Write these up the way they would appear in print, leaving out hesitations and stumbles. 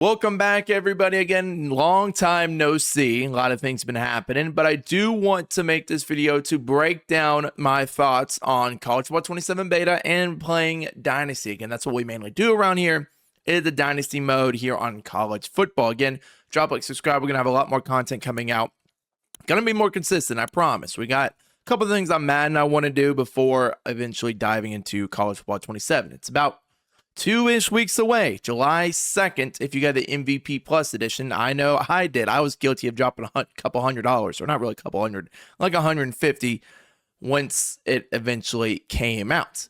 Welcome back, everybody. Again, long time no see. A lot of things have been happening, but I do want to make this video to break down my thoughts on College Football 27 beta and playing Dynasty. Again, that's what we mainly do around here, is the Dynasty mode here on college football. Again, drop a like, subscribe. We're going to have a lot more content coming out. Going to be more consistent, I promise. We got a couple of things on Madden I want to do before eventually diving into College Football 27. It's about 2-ish weeks away, July 2nd, if you got the MVP Plus edition. I know I did. I was guilty of dropping a couple $100, or not really a couple hundred, like 150 once it eventually came out.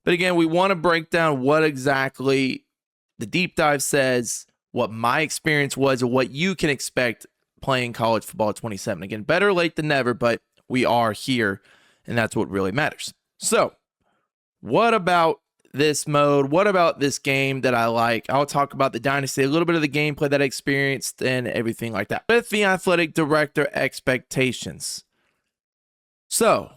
But again, we want to break down what exactly the deep dive says, what my experience was, and what you can expect playing College Football 27. Again, better late than never, but we are here, and that's what really matters. So, what about this mode? What about this game that I like? I'll talk about the Dynasty, a little bit of the gameplay that I experienced, and everything like that. With the athletic director expectations. So,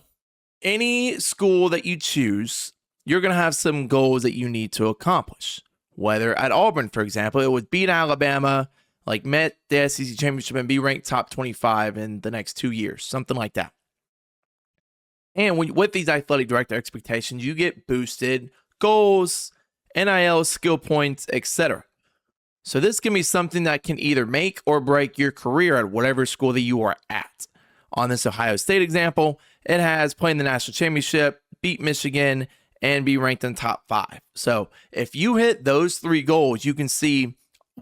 any school that you choose, you're going to have some goals that you need to accomplish. Whether at Auburn, for example, it would beat Alabama, like met the SEC championship and be ranked top 25 in the next 2 years, something like that. And with these athletic director expectations, you get boosted goals, NIL, skill points, etc. So this can be something that can either make or break your career at whatever school that you are at. On this Ohio State example, it has playing the national championship, beat Michigan, and be ranked in top 5. So if you hit those 3 goals, you can see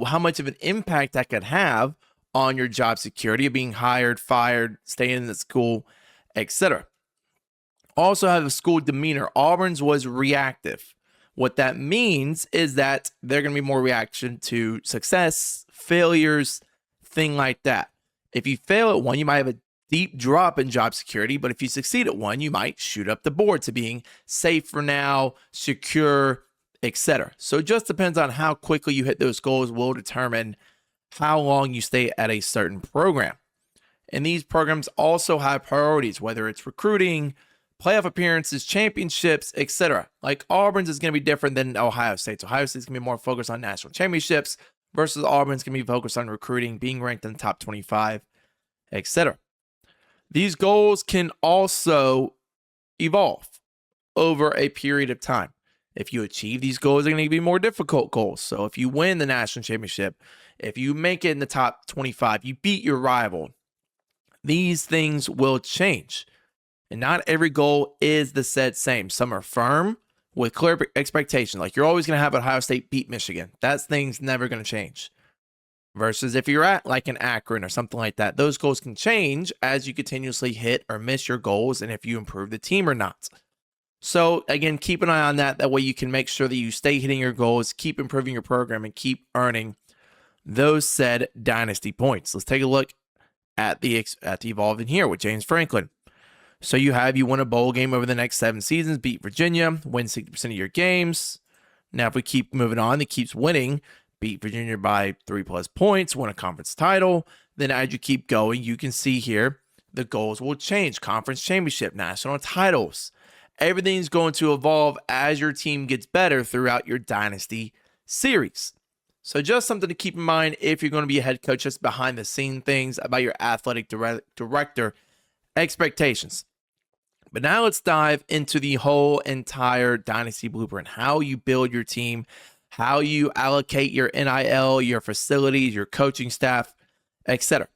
how much of an impact that could have on your job security of being hired, fired, staying in the school, etc. Also have a school demeanor. Auburn's was reactive. What that means is that they're going to be more reaction to success, failures, thing like that. If you fail at one, you might have a deep drop in job security, but if you succeed at one, you might shoot up the board to being safe for now, secure, etc. So it just depends on how quickly you hit those goals will determine how long you stay at a certain program. And these programs also have priorities, whether it's recruiting, playoff appearances, championships, etc. Like Auburn's is going to be different than Ohio State's. Ohio State's going to be more focused on national championships versus Auburn's going to be focused on recruiting, being ranked in the top 25, etc. These goals can also evolve over a period of time. If you achieve these goals, they're going to be more difficult goals. So if you win the national championship, if you make it in the top 25, you beat your rival, these things will change. And not every goal is the said same. Some are firm with clear expectations. Like you're always going to have Ohio State beat Michigan. That thing's never going to change. Versus if you're at like an Akron or something like that, those goals can change as you continuously hit or miss your goals and if you improve the team or not. So again, keep an eye on that. That way you can make sure that you stay hitting your goals, keep improving your program, and keep earning those said Dynasty points. Let's take a look at the evolved in here with James Franklin. So you won a bowl game over the next 7 seasons, beat Virginia, win 60% of your games. Now, if we keep moving on, it keeps winning, beat Virginia by 3+ points, win a conference title. Then as you keep going, you can see here, the goals will change. Conference championship, national titles. Everything's going to evolve as your team gets better throughout your Dynasty series. So just something to keep in mind if you're going to be a head coach, just behind the scene things about your athletic director expectations. But now let's dive into the whole entire Dynasty blueprint, how you build your team, how you allocate your NIL, your facilities, your coaching staff, etc.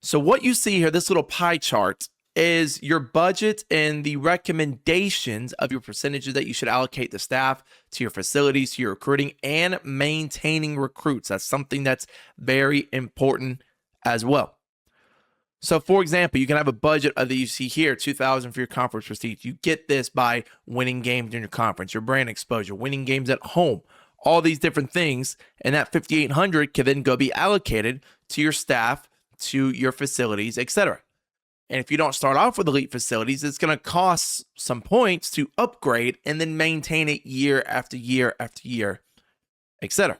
So what you see here, this little pie chart, is your budget and the recommendations of your percentages that you should allocate to staff, to your facilities, to your recruiting, and maintaining recruits. That's something that's very important as well. So, for example, you can have a budget of that you see here, $2,000 for your conference prestige. You get this by winning games in your conference, your brand exposure, winning games at home, all these different things. And that $5,800 can then go be allocated to your staff, to your facilities, etc. And if you don't start off with elite facilities, it's going to cost some points to upgrade and then maintain it year after year after year, etc.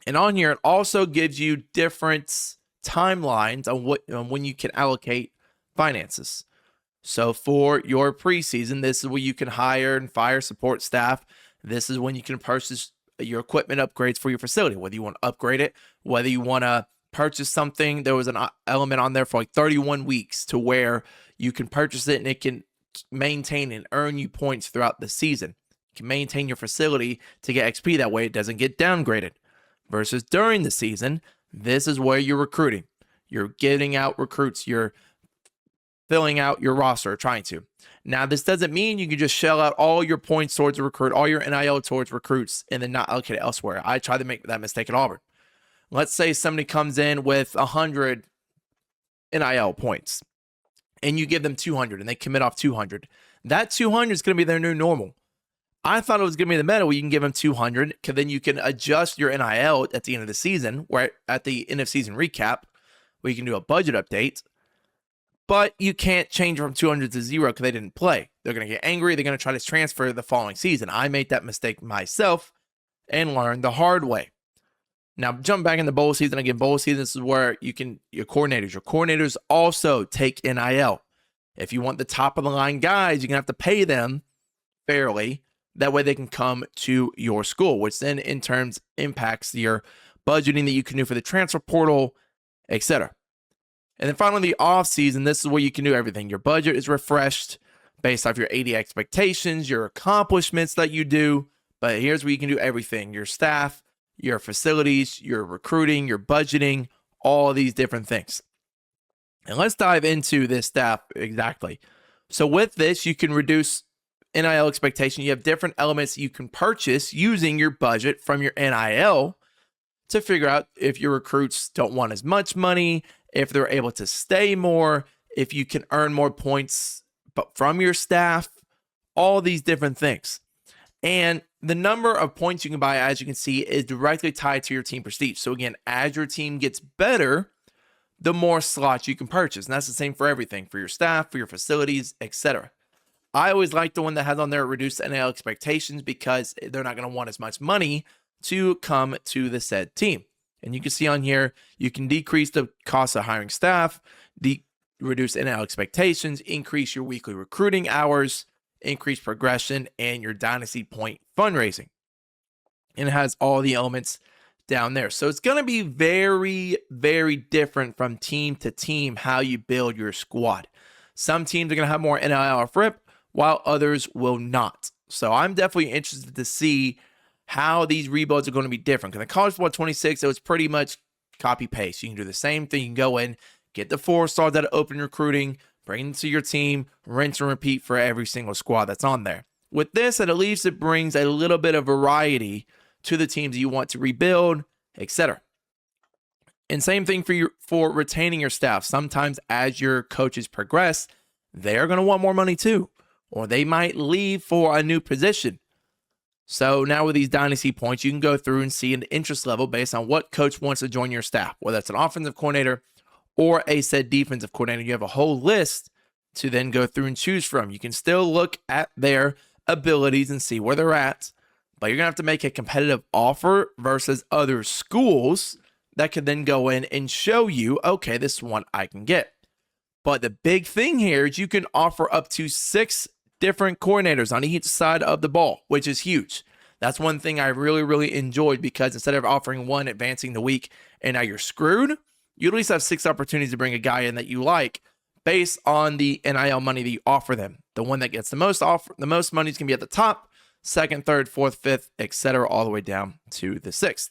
And on here, it also gives you different timelines on when you can allocate finances. So for your preseason, this is where you can hire and fire support staff. This is when you can purchase your equipment upgrades for your facility, whether you want to upgrade it, whether you want to purchase something. There was an element on there for like 31 weeks to where you can purchase it and it can maintain and earn you points throughout the season. You can maintain your facility to get XP. That way it doesn't get downgraded. Versus during the season, this is where you're recruiting. You're getting out recruits. You're filling out your roster, trying to. Now, this doesn't mean you can just shell out all your points towards a recruit, all your NIL towards recruits, and then not allocate it elsewhere. I tried to make that mistake at Auburn. Let's say somebody comes in with 100 NIL points, and you give them 200, and they commit off 200. That 200 is going to be their new normal. I thought it was going to be the meta where you can give them 200, because then you can adjust your NIL at the end of the season, where at the end of season recap, where you can do a budget update. But you can't change from 200 to 0 because they didn't play. They're going to get angry. They're going to try to transfer the following season. I made that mistake myself and learned the hard way. Now, jump back in the bowl season. Again, bowl season, this is where you can, your coordinators also take NIL. If you want the top of the line guys, you're going to have to pay them fairly. That way they can come to your school, which then in turns impacts your budgeting that you can do for the transfer portal, etc. And then finally, the off season, this is where you can do everything. Your budget is refreshed based off your 80 expectations, your accomplishments that you do. But here's where you can do everything. Your staff, your facilities, your recruiting, your budgeting, all these different things. And let's dive into this staff exactly. So with this, you can reduce NIL expectation. You have different elements you can purchase using your budget from your NIL to figure out if your recruits don't want as much money, if they're able to stay more, if you can earn more points from your staff, all these different things. And the number of points you can buy, as you can see, is directly tied to your team prestige. So again, as your team gets better, the more slots you can purchase. And that's the same for everything, for your staff, for your facilities, etc. I always like the one that has on there reduced NIL expectations because they're not going to want as much money to come to the said team. And you can see on here, you can decrease the cost of hiring staff, reduce NIL expectations, increase your weekly recruiting hours, increase progression, and your Dynasty point fundraising. And it has all the elements down there. So it's going to be very, very different from team to team how you build your squad. Some teams are going to have more NIL off rip, while others will not. So I'm definitely interested to see how these rebuilds are going to be different. Because in College Football 26, it was pretty much copy paste. You can do the same thing. You can go in, get the 4-stars that are open recruiting, bring them to your team, rinse and repeat for every single squad that's on there. With this, at least it brings a little bit of variety to the teams that you want to rebuild, etc. And same thing for retaining your staff. Sometimes as your coaches progress, they're going to want more money too, or they might leave for a new position. So now with these Dynasty points, you can go through and see an interest level based on what coach wants to join your staff, whether it's an offensive coordinator or a said defensive coordinator. You have a whole list to then go through and choose from. You can still look at their abilities and see where they're at, but you're going to have to make a competitive offer versus other schools that could then go in and show you, okay, this is one I can get. But the big thing here is you can offer up to 6 different coordinators on each side of the ball, which is huge. That's one thing I really, really enjoyed, because instead of offering one advancing the week and now you're screwed, you at least have 6 opportunities to bring a guy in that you like based on the NIL money that you offer them. The one that gets the most money is going to be at the top, 2nd, 3rd, 4th, 5th, etc., all the way down to the 6th.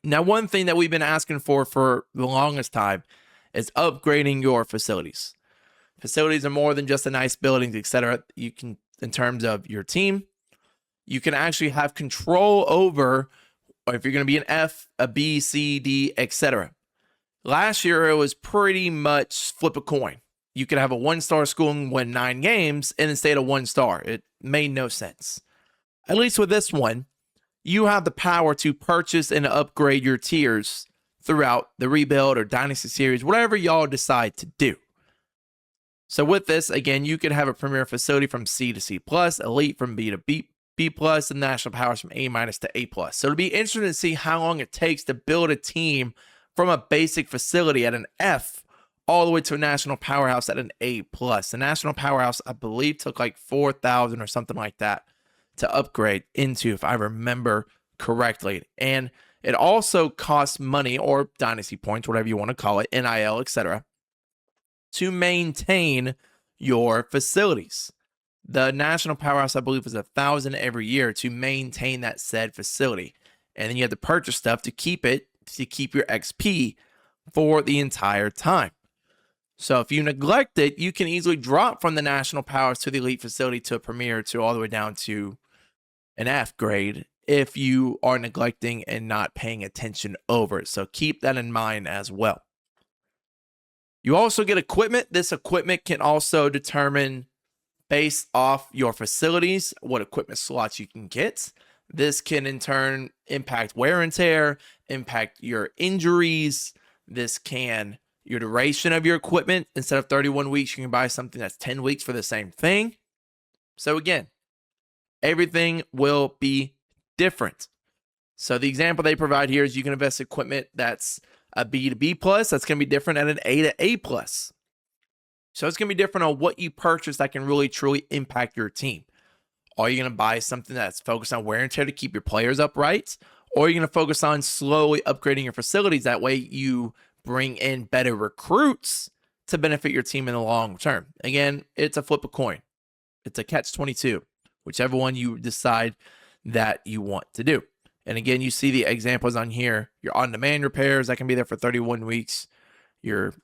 Now, one thing that we've been asking for the longest time is upgrading your facilities. Facilities are more than just a nice buildings, etc. You can, in terms of your team, you can actually have control over if you're going to be an F, a B, C, D, etc. Last year, it was pretty much flip a coin. You could have a 1-star school and win 9 games and then stay at a 1-star. It made no sense. At least with this one, you have the power to purchase and upgrade your tiers throughout the rebuild or Dynasty series, whatever y'all decide to do. So with this, again, you could have a premier facility from C to C+, elite from B to B+, and national powers from A- to A+. So it'll be interesting to see how long it takes to build a team from a basic facility at an F all the way to a national powerhouse at an A+. The national powerhouse, I believe, took like 4,000 or something like that to upgrade into, if I remember correctly. And it also costs money, or dynasty points, whatever you want to call it, NIL, etc., to maintain your facilities. The national powerhouse, I believe, is 1,000 every year to maintain that said facility. And then you have to purchase stuff to keep it, to keep your XP for the entire time. So if you neglect it, you can easily drop from the national powers to the elite facility to a premier to all the way down to an F grade if you are neglecting and not paying attention over it. So keep that in mind as well. You also get equipment. This equipment can also determine, based off your facilities, what equipment slots you can get. This can in turn impact wear and tear, impact your injuries. This can your duration of your equipment. Instead of 31 weeks, you can buy something that's 10 weeks for the same thing. So again, everything will be different. So the example they provide here is you can invest equipment that's a B to B plus. That's going to be different at an A to A plus. So it's going to be different on what you purchase that can really truly impact your team. Are you going to buy something that's focused on wear and tear to keep your players upright? Or are you going to focus on slowly upgrading your facilities? That way you bring in better recruits to benefit your team in the long term. Again, it's a flip a coin. It's a catch-22, whichever one you decide that you want to do. And again, you see the examples on here. Your on-demand repairs, that can be there for 31 weeks. Your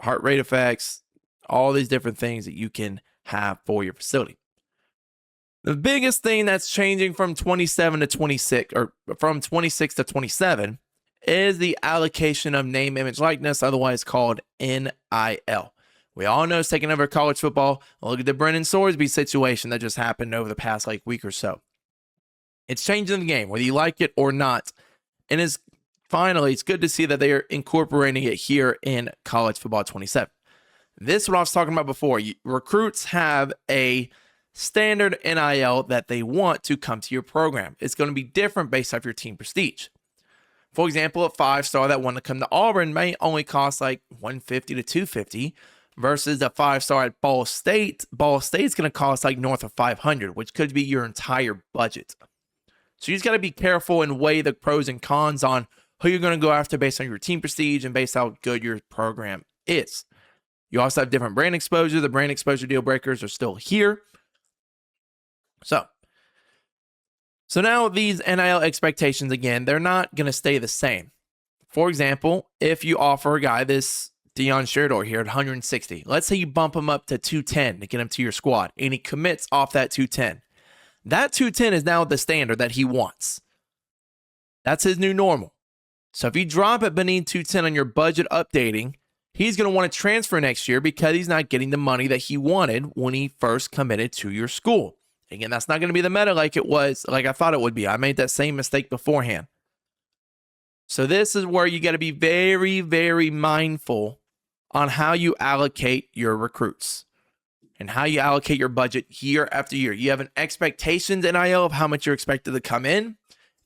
heart rate effects, all these different things that you can have for your facility. The biggest thing that's changing from 27 to 26, or from 26 to 27, is the allocation of name, image, likeness, otherwise called NIL. We all know it's taking over college football. Look at the Brennan Sorsby situation that just happened over the past week or so. It's changing the game, whether you like it or not. And it's good to see that they are incorporating it here in college football 27. This is what I was talking about before. Recruits have a standard NIL that they want to come to your program. It's going to be different based off your team prestige. For example, a 5-star that want to come to Auburn may only cost like $150 to $250 versus a 5-star at Ball State. Ball State's going to cost like north of $500, which could be your entire budget. So you just got to be careful and weigh the pros and cons on who you're going to go after based on your team prestige and based on how good your program is. You also have different brand exposure. The brand exposure deal breakers are still here. So now these NIL expectations, again, they're not going to stay the same. For example, if you offer a guy this Deion Shirdor here at 160, let's say you bump him up to 210 to get him to your squad, and he commits off that 210. That 210 is now the standard that he wants. That's his new normal. So if you drop it beneath 210 on your budget updating, he's going to want to transfer next year because he's not getting the money that he wanted when he first committed to your school. Again, that's not going to be the meta like I thought it would be. I made that same mistake beforehand. So this is where you got to be very, very mindful on how you allocate your recruits and how you allocate your budget year after year. You have an expectations NIL of how much you're expected to come in,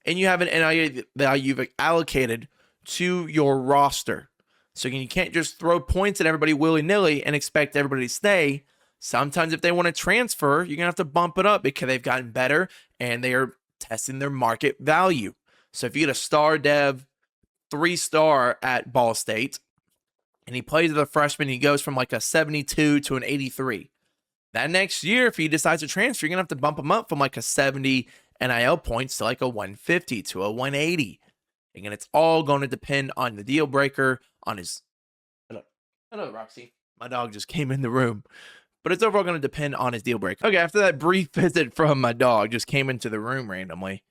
and you have an NIL that you've allocated to your roster. So again, you can't just throw points at everybody willy-nilly and expect everybody to stay. Sometimes if they want to transfer, you're going to have to bump it up because they've gotten better and they are testing their market value. So if you get a star dev 3-star at Ball State and he plays as a freshman, he goes from like a 72 to an 83. That next year, if he decides to transfer, you're going to have to bump him up from like a 70 NIL points to like a 150 to a 180. Again, it's all going to depend on the deal breaker, on his... Hello, Roxy. My dog just came in the room. But it's overall going to depend on his deal breaker. Okay, after that brief visit from my dog, just came into the room randomly.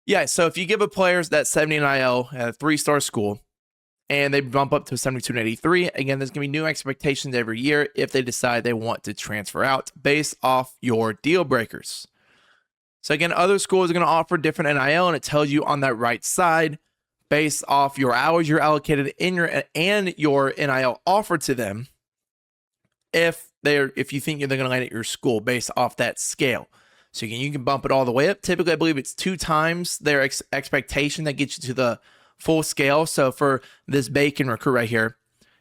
Yeah, so if you give a player that 70 NIL at a 3-star school, and they bump up to 72 and 83, again, there's going to be new expectations every year if they decide they want to transfer out based off your deal breakers. So again, other schools are going to offer different NIL, and it tells you on that right side, based off your hours you're allocated in your NIL offer to them, if you think they're going to land at your school based off that scale. So you can bump it all the way up. Typically, I believe it's 2 times their expectation that gets you to the full scale. So for this Bacon recruit right here,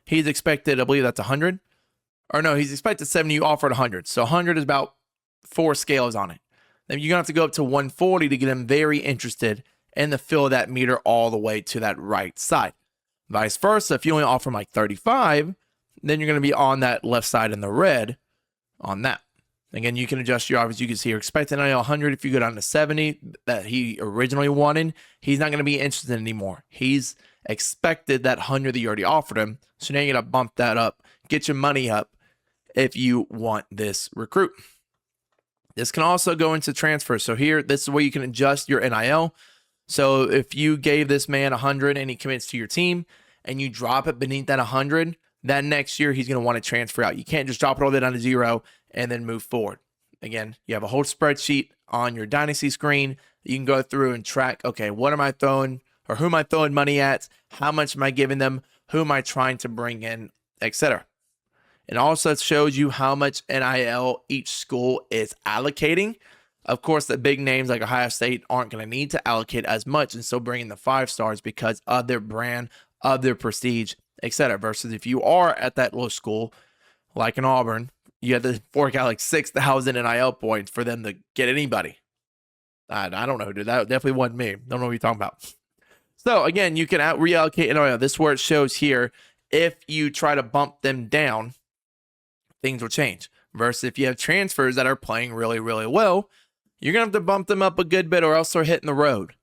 he's expected, I believe that's 100. Or no, he's expected 70, you offered 100. So 100 is about 4 scales on it. then you're going to have to go up to 140 to get them very interested and to fill that meter all the way to that right side. Vice versa, if you only offer them like 35, then you're going to be on that left side in the red on that. Again, you can adjust your offers. You can see you're expecting 100. If you go down to 70 that he originally wanted, he's not going to be interested anymore. He's expected that 100 that you already offered him. So now you're going to bump that up, get your money up if you want this recruit. This can also go into transfer. So here, this is where you can adjust your NIL. So if you gave this man 100 and he commits to your team and you drop it beneath that 100, that next year he's going to want to transfer out. You can't just drop it all the way down to 0 and then move forward. Again, you have a whole spreadsheet on your Dynasty screen. You can go through and track, okay, what am I throwing, or who am I throwing money at? How much am I giving them? Who am I trying to bring in, etc. It also shows you how much NIL each school is allocating. Of course, the big names like Ohio State aren't going to need to allocate as much and still bring in the 5 stars because of their brand, of their prestige, etc. Versus if you are at that low school, like in Auburn, you have to fork out like 6,000 NIL points for them to get anybody. I don't know who did that. Definitely wasn't me. Don't know what you're talking about. So again, you can reallocate NIL. This is where it shows here. If you try to bump them down, things will change. Versus if you have transfers that are playing really, really well, you're going to have to bump them up a good bit or else they're hitting the road.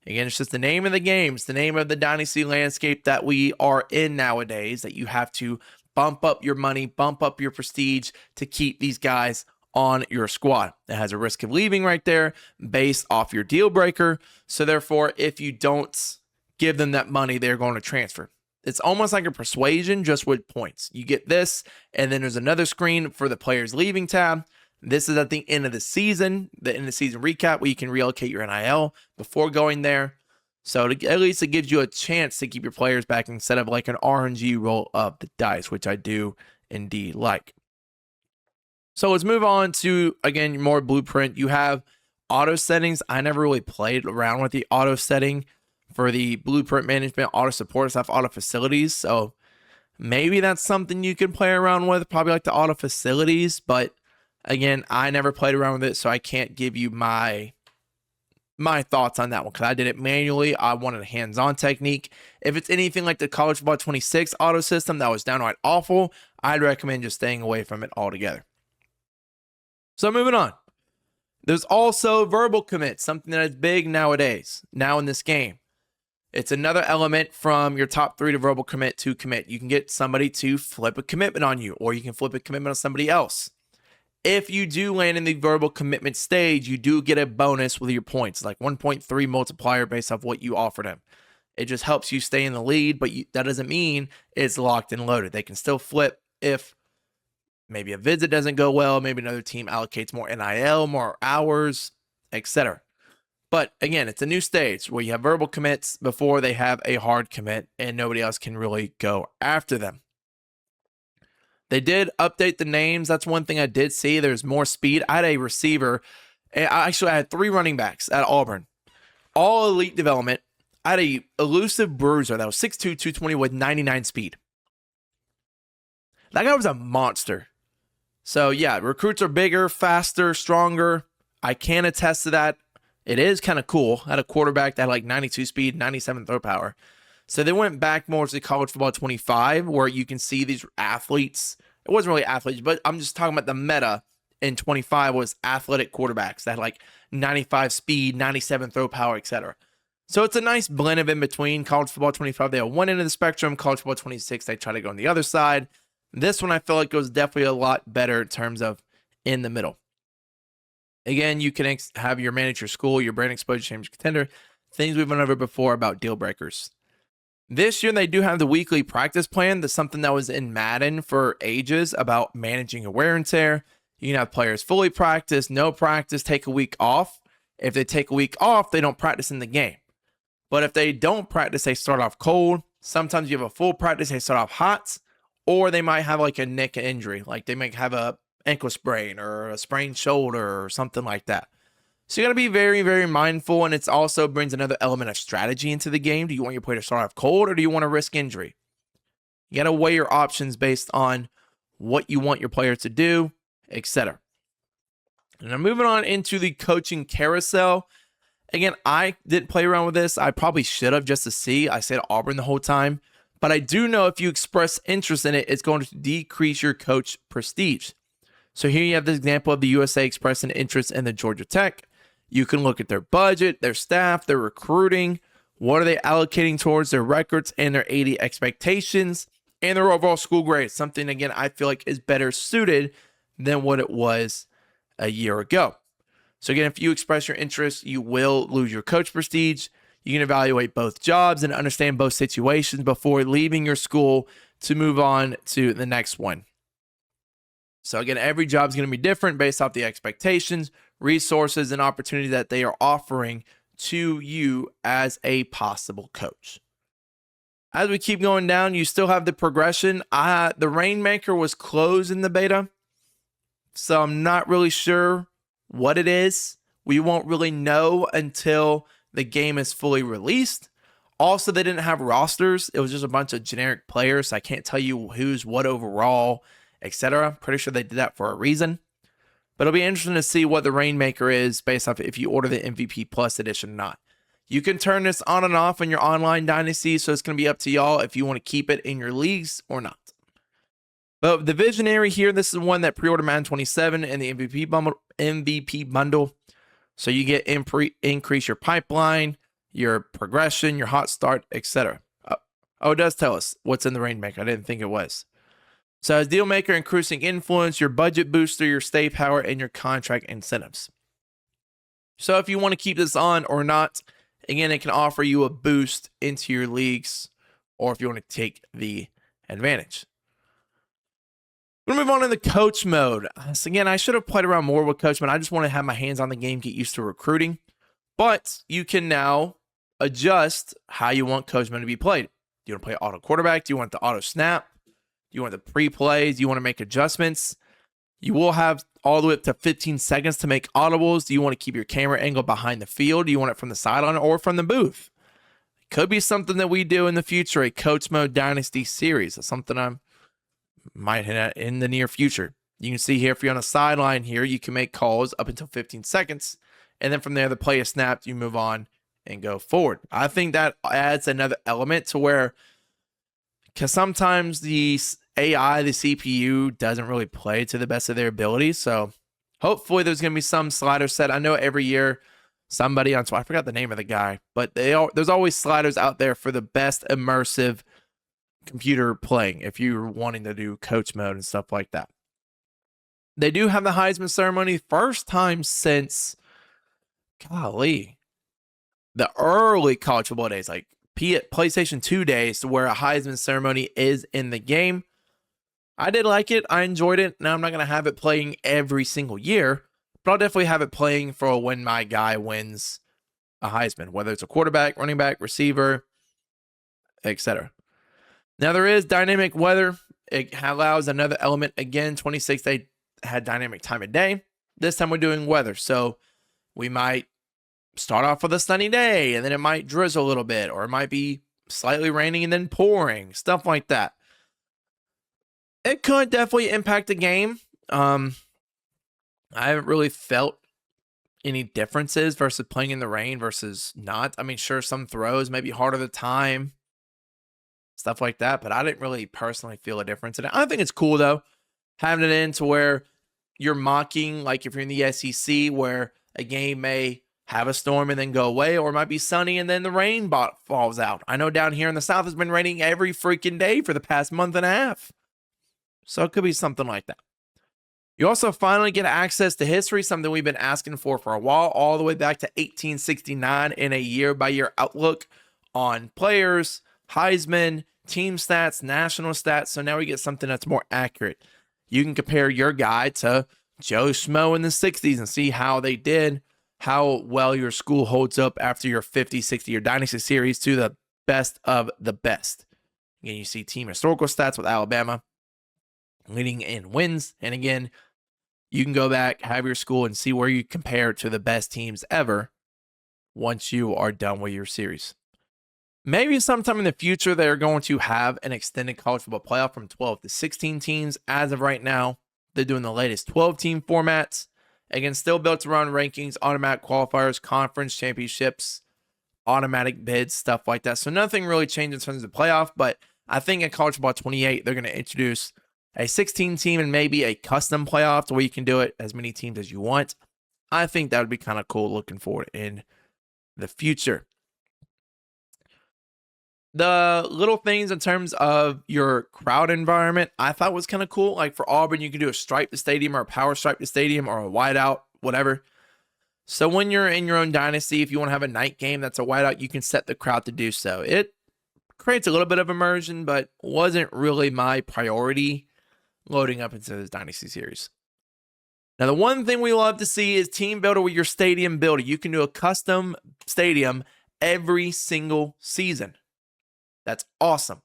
Again, it's just the name of the game. It's the name of the Dynasty landscape that we are in nowadays, that you have to bump up your money, bump up your prestige to keep these guys on your squad. It has a risk of leaving right there based off your deal breaker. So therefore, if you don't give them that money, they're going to transfer. It's almost like a persuasion, just with points. You get this, and then there's another screen for the players leaving tab. This is at the end of the season recap, where you can reallocate your NIL before going there. So at least it gives you a chance to keep your players back instead of like an RNG roll of the dice, which I do indeed like. So let's move on to, again, more blueprint. You have auto settings. I never really played around with the auto setting for the blueprint management, auto support stuff, auto facilities. So maybe that's something you can play around with, probably like the auto facilities. But again, I never played around with it, so I can't give you my thoughts on that one because I did it manually. I wanted a hands-on technique. If it's anything like the College Football 26 auto system that was downright awful, I'd recommend just staying away from it altogether. So moving on. There's also verbal commits, something that is big nowadays, now in this game. It's another element from your top 3 to verbal commit to commit. You can get somebody to flip a commitment on you, or you can flip a commitment on somebody else. If you do land in the verbal commitment stage, you do get a bonus with your points, like 1.3 multiplier based off what you offered them. It just helps you stay in the lead, but that doesn't mean it's locked and loaded. They can still flip if maybe a visit doesn't go well, maybe another team allocates more NIL, more hours, etc. But again, it's a new stage where you have verbal commits before they have a hard commit and nobody else can really go after them. They did update the names. That's one thing I did see. There's more speed. I had a receiver. I had 3 running backs at Auburn. All elite development. I had a elusive bruiser that was 6'2", 220 with 99 speed. That guy was a monster. So yeah, recruits are bigger, faster, stronger. I can attest to that. It is kind of cool. I had a quarterback that had like 92 speed, 97 throw power. So they went back more to the College Football 25, where you can see these athletes. It wasn't really athletes, but I'm just talking about the meta in 25 was athletic quarterbacks that had like 95 speed, 97 throw power, etc. So it's a nice blend of in between. College Football 25, they have one end of the spectrum. College Football 26, they try to go on the other side. This one I feel like goes definitely a lot better in terms of in the middle. Again, you can have your manager school, your brand exposure, change contender, things we've went over before about deal breakers. This year, they do have the weekly practice plan. That's something that was in Madden for ages about managing wear and tear. You can have players fully practice, no practice, take a week off. If they take a week off, they don't practice in the game. But if they don't practice, they start off cold. Sometimes you have a full practice, they start off hot. Or they might have like a neck injury. Like they might have a ankle sprain or a sprained shoulder or something like that. So you got to be very, very mindful, and it also brings another element of strategy into the game. Do you want your player to start off cold, or do you want to risk injury? You got to weigh your options based on what you want your player to do, etc. And I'm moving on into the coaching carousel. Again, I didn't play around with this. I probably should have just to see. I said Auburn the whole time. But I do know if you express interest in it, it's going to decrease your coach prestige. So here you have this example of the USA expressing interest in the Georgia Tech. You can look at their budget, their staff, their recruiting. What are they allocating towards their records and their 80 expectations and their overall school grade? Something, again, I feel like is better suited than what it was a year ago. So again, if you express your interest, you will lose your coach prestige. You can evaluate both jobs and understand both situations before leaving your school to move on to the next one. So again, every job is going to be different based off the expectations, resources, and opportunity that they are offering to you as a possible coach. As we keep going down, you still have the progression. The Rainmaker was closed in the beta, so I'm not really sure what it is. We won't really know until the game is fully released. Also, they didn't have rosters. It was just a bunch of generic players. So I can't tell you who's what overall, etc. Pretty sure they did that for a reason. But it'll be interesting to see what the Rainmaker is based off if you order the MVP Plus edition or not. You can turn this on and off in your online Dynasty, so it's going to be up to y'all if you want to keep it in your leagues or not. But the Visionary here, this is one that pre-ordered Madden 27 and the MVP bundle. So you get increase your pipeline, your progression, your hot start, etc. Oh, it does tell us what's in the Rainmaker. I didn't think it was. So as deal maker, increasing influence, your budget booster, your stay power, and your contract incentives. So if you want to keep this on or not, again, it can offer you a boost into your leagues, or if you want to take the advantage. We're going to move on to the coach mode. So again, I should have played around more with coach mode. I just want to have my hands on the game, get used to recruiting. But you can now adjust how you want coach mode to be played. Do you want to play auto quarterback? Do you want the auto snap? Do you want the pre-plays? Do you want to make adjustments? You will have all the way up to 15 seconds to make audibles. Do you want to keep your camera angle behind the field? Do you want it from the sideline or from the booth? It could be something that we do in the future, a coach mode Dynasty series. That's something I might hit at in the near future. You can see here, if you're on the sideline here, you can make calls up until 15 seconds. And then from there, the play is snapped, you move on and go forward. I think that adds another element to where, because sometimes the AI, the CPU doesn't really play to the best of their abilities. So hopefully there's going to be some slider set. I know every year somebody on, I forgot the name of the guy, but there's always sliders out there for the best immersive computer playing if you're wanting to do coach mode and stuff like that. They do have the Heisman ceremony, first time since, golly, the early college football days, like PlayStation 2 days, to where a Heisman ceremony is in the game. I did like it. I enjoyed it. Now I'm not going to have it playing every single year, but I'll definitely have it playing for when my guy wins a Heisman, whether it's a quarterback, running back, receiver, etc. Now there is dynamic weather. It allows another element. Again, 26, they had dynamic time of day. This time we're doing weather. So we might start off with a sunny day and then it might drizzle a little bit, or it might be slightly raining and then pouring, stuff like that. It could definitely impact the game. I haven't really felt any differences versus playing in the rain versus not. I mean, sure, some throws may be harder to time, stuff like that, but I didn't really personally feel a difference in it. I think it's cool, though, having it in to where you're mocking, like if you're in the SEC, where a game may have a storm and then go away, or it might be sunny and then the rain falls out. I know down here in the South it's been raining every freaking day for the past month and a half. So it could be something like that. You also finally get access to history, something we've been asking for a while, all the way back to 1869 in a year-by-year outlook on players, Heisman, team stats, national stats. So now we get something that's more accurate. You can compare your guy to Joe Schmo in the 60s and see how they did, how well your school holds up after your 50, 60-year Dynasty series to the best of the best. Again, you see team historical stats with Alabama leading in wins. And again, you can go back, have your school, and see where you compare to the best teams ever once you are done with your series. Maybe sometime in the future, they're going to have an extended college football playoff from 12 to 16 teams. As of right now, they're doing the latest 12-team formats. Again, still built to run rankings, automatic qualifiers, conference championships, automatic bids, stuff like that. So nothing really changed in terms of the playoff, but I think in College Football 28, they're going to introduce a 16 team and maybe a custom playoff to where you can do it as many teams as you want. I think that would be kind of cool looking forward in the future. The little things in terms of your crowd environment, I thought was kind of cool. Like for Auburn, you can do a stripe the stadium or a power stripe the stadium or a whiteout, whatever. So when you're in your own dynasty, if you want to have a night game that's a whiteout, you can set the crowd to do so. It creates a little bit of immersion, but wasn't really my priority loading up into this dynasty series. Now, the one thing we love to see is team builder with your stadium builder. You can do a custom stadium every single season. That's awesome.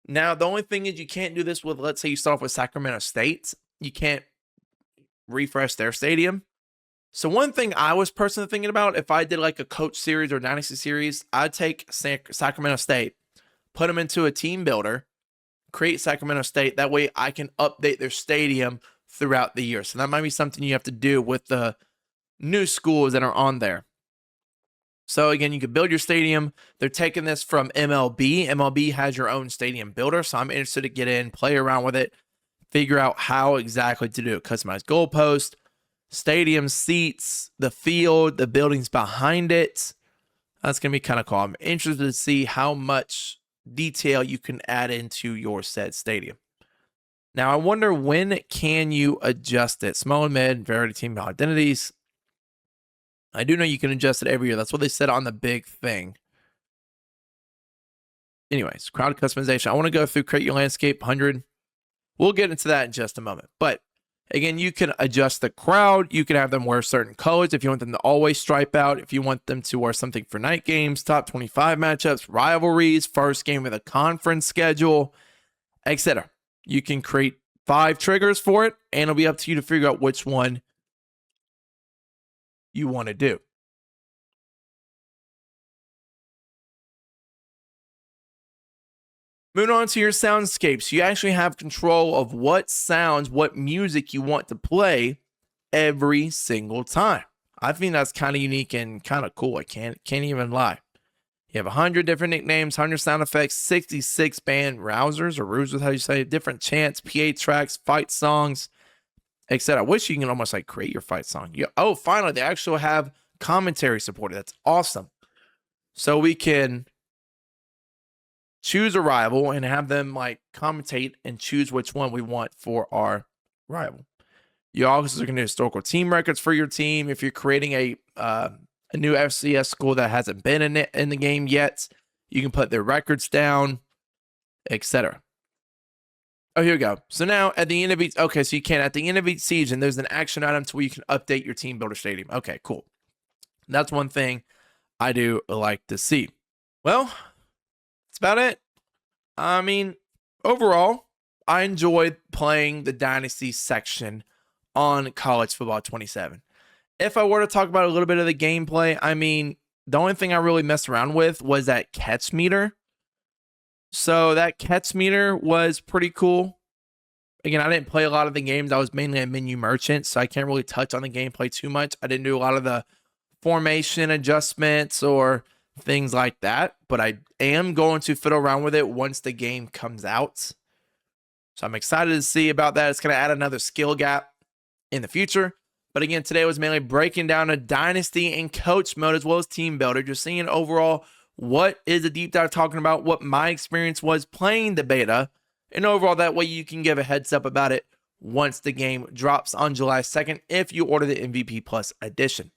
Now, the only thing is you can't do this with, let's say you start off with Sacramento State. You can't refresh their stadium. So one thing I was personally thinking about, if I did like a coach series or dynasty series, I'd take Sacramento State, put them into a team builder, create Sacramento State. That way I can update their stadium throughout the year. So that might be something you have to do with the new schools that are on there. So again, you could build your stadium. They're taking this from MLB. MLB has your own stadium builder. So I'm interested to get in, play around with it, figure out how exactly to do it. Customized goalpost, stadium seats, the field, the buildings behind it. That's going to be kind of cool. I'm interested to see how much detail you can add into your said stadium. Now, I wonder when can you adjust it? Small and mid, variety team identities. I do know you can adjust it every year. That's what they said on the big thing. Anyways, crowd customization. I want to go through create your landscape 100. We'll get into that in just a moment. But again, you can adjust the crowd. You can have them wear certain colors if you want them to always stripe out. If you want them to wear something for night games, top 25 matchups, rivalries, first game of the conference schedule, etc. You can create 5 triggers for it, and it'll be up to you to figure out which one you want to do. Moving on to your soundscapes, you actually have control of what sounds, what music you want to play every single time. I think that's kind of unique and kind of cool. I can't even lie. You have 100 different nicknames, 100 sound effects, 66 band rousers or rousers, how you say it, different chants, PA tracks, fight songs, etc. I wish you can almost like create your fight song. Oh, finally, they actually have commentary supported. That's awesome. So we can choose a rival and have them like commentate and choose which one we want for our rival. You also can do historical team records for your team. If you're creating a new FCS school that hasn't been in the game yet, you can put their records down, etc. Oh, here we go. So now at the end of each, okay, so you can, at the end of each season, there's an action item to where you can update your team builder stadium. Okay, cool. That's one thing I do like to see. Well, that's about it. I mean, overall, I enjoyed playing the Dynasty section on College Football 27. If I were to talk about a little bit of the gameplay, I mean, the only thing I really messed around with was that catch meter. So that catch meter was pretty cool. Again, I didn't play a lot of the games. I was mainly a menu merchant, so I can't really touch on the gameplay too much. I didn't do a lot of the formation adjustments or things like that, but I am going to fiddle around with it once the game comes out. So I'm excited to see about that. It's going to add another skill gap in the future. But again, today was mainly breaking down a dynasty and coach mode as well as team builder. Just seeing overall what is a deep dive talking about, what my experience was playing the beta, and overall that way you can give a heads up about it once the game drops on July 2nd if you order the MVP Plus edition.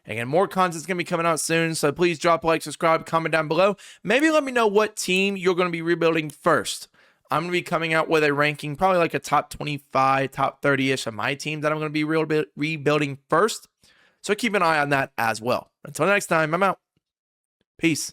Again, more content's going to be coming out soon, so please drop a like, subscribe, comment down below. Maybe let me know what team you're going to be rebuilding first. I'm going to be coming out with a ranking, probably like a top 25, top 30-ish of my teams that I'm going to be rebuilding first. So keep an eye on that as well. Until next time, I'm out. Peace.